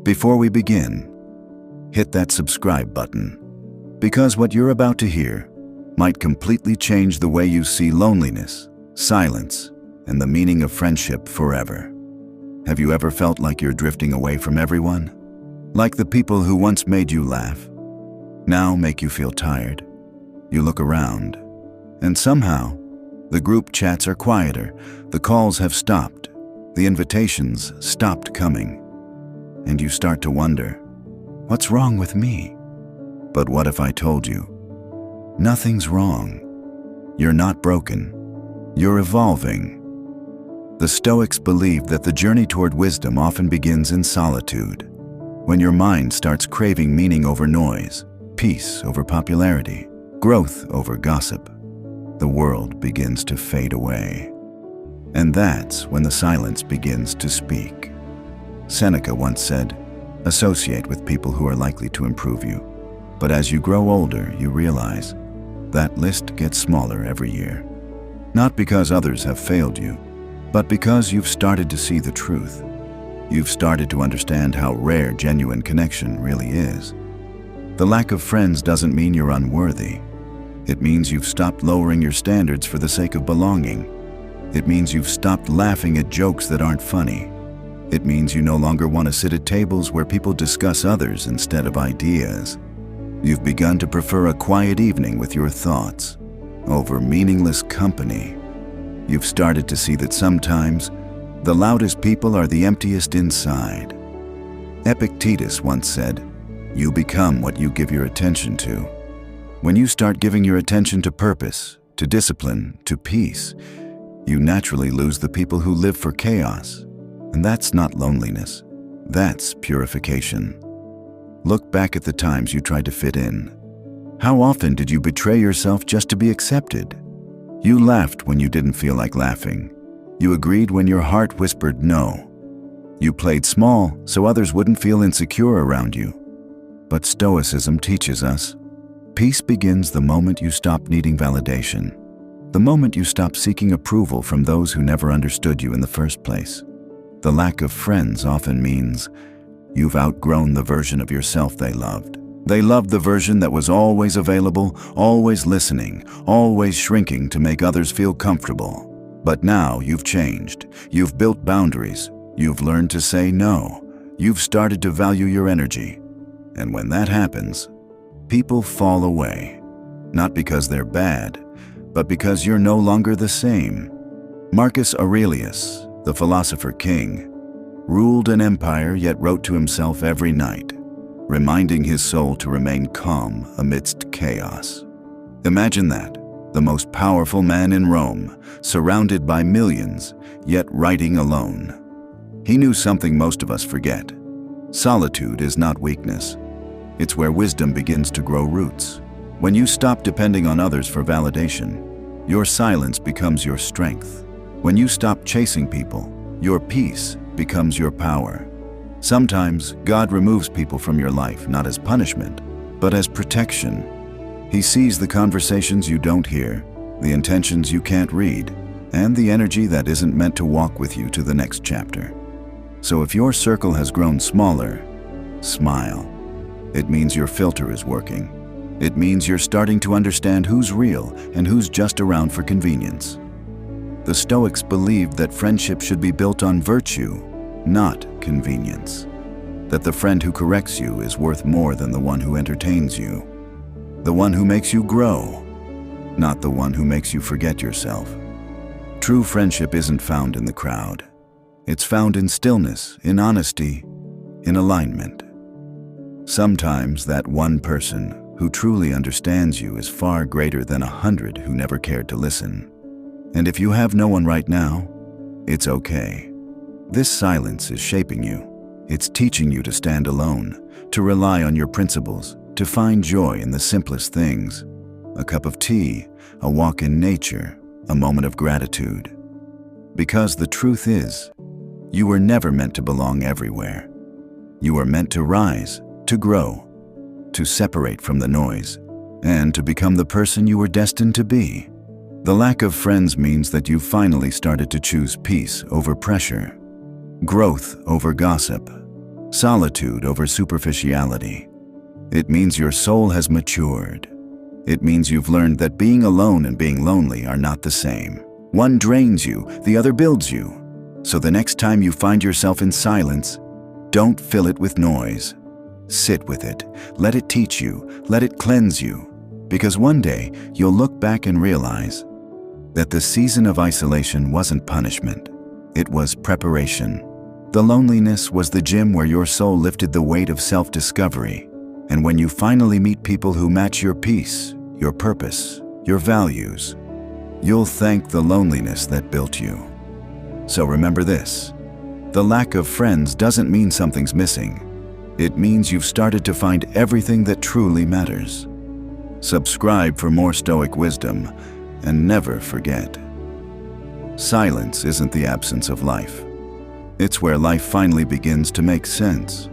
Before we begin, hit that subscribe button, because what you're about to hear might completely change the way you see loneliness, silence, and the meaning of friendship forever. Have you ever felt like you're drifting away from everyone? Like the people who once made you laugh, now make you feel tired? You look around, and somehow, the group chats are quieter, the calls have stopped, the invitations stopped coming, and you start to wonder, what's wrong with me? But what if I told you, nothing's wrong. You're not broken. You're evolving. The Stoics believed that the journey toward wisdom often begins in solitude, when your mind starts craving meaning over noise, peace over popularity, growth over gossip. The world begins to fade away. And that's when the silence begins to speak. Seneca once said, "Associate with people who are likely to improve you." But as you grow older, you realize that list gets smaller every year. Not because others have failed you, but because you've started to see the truth. You've started to understand how rare genuine connection really is. The lack of friends doesn't mean you're unworthy. It means you've stopped lowering your standards for the sake of belonging. It means you've stopped laughing at jokes that aren't funny. It means you no longer want to sit at tables where people discuss others instead of ideas. You've begun to prefer a quiet evening with your thoughts over meaningless company. You've started to see that sometimes the loudest people are the emptiest inside. Epictetus once said, "You become what you give your attention to." When you start giving your attention to purpose, to discipline, to peace, you naturally lose the people who live for chaos. And that's not loneliness. That's purification. Look back at the times you tried to fit in. How often did you betray yourself just to be accepted? You laughed when you didn't feel like laughing. You agreed when your heart whispered no. You played small so others wouldn't feel insecure around you. But Stoicism teaches us, peace begins the moment you stop needing validation, the moment you stop seeking approval from those who never understood you in the first place. The lack of friends often means you've outgrown the version of yourself they loved. They loved the version that was always available, always listening, always shrinking to make others feel comfortable. But now you've changed. You've built boundaries. You've learned to say no. You've started to value your energy. And when that happens, people fall away. Not because they're bad, but because you're no longer the same. Marcus Aurelius, the philosopher king, ruled an empire yet wrote to himself every night, reminding his soul to remain calm amidst chaos. Imagine that, the most powerful man in Rome, surrounded by millions, yet writing alone. He knew something most of us forget. Solitude is not weakness. It's where wisdom begins to grow roots. When you stop depending on others for validation, your silence becomes your strength. When you stop chasing people, your peace becomes your power. Sometimes God removes people from your life not as punishment, but as protection. He sees the conversations you don't hear, the intentions you can't read, and the energy that isn't meant to walk with you to the next chapter. So if your circle has grown smaller, smile. It means your filter is working. It means you're starting to understand who's real and who's just around for convenience. The Stoics believed that friendship should be built on virtue, not convenience. That the friend who corrects you is worth more than the one who entertains you. The one who makes you grow, not the one who makes you forget yourself. True friendship isn't found in the crowd. It's found in stillness, in honesty, in alignment. Sometimes that one person who truly understands you is far greater than 100 who never cared to listen. And if you have no one right now, it's okay. This silence is shaping you. It's teaching you to stand alone, to rely on your principles, to find joy in the simplest things. A cup of tea, a walk in nature, a moment of gratitude. Because the truth is, you were never meant to belong everywhere. You were meant to rise, to grow, to separate from the noise, and to become the person you were destined to be. The lack of friends means that you've finally started to choose peace over pressure, growth over gossip, Solitude over superficiality. It means your soul has matured. It means you've learned that being alone and being lonely are not the same. One drains you, the other builds you. So the next time you find yourself in silence, don't fill it with noise. Sit with it. Let it teach you. Let it cleanse you. Because one day you'll look back and realize that the season of isolation wasn't punishment. It was preparation. The loneliness was the gym where your soul lifted the weight of self-discovery. And when you finally meet people who match your peace, your purpose, your values, you'll thank the loneliness that built you. So remember this: the lack of friends doesn't mean something's missing. It means you've started to find everything that truly matters. Subscribe for more Stoic wisdom, and never forget: silence isn't the absence of life. It's where life finally begins to make sense.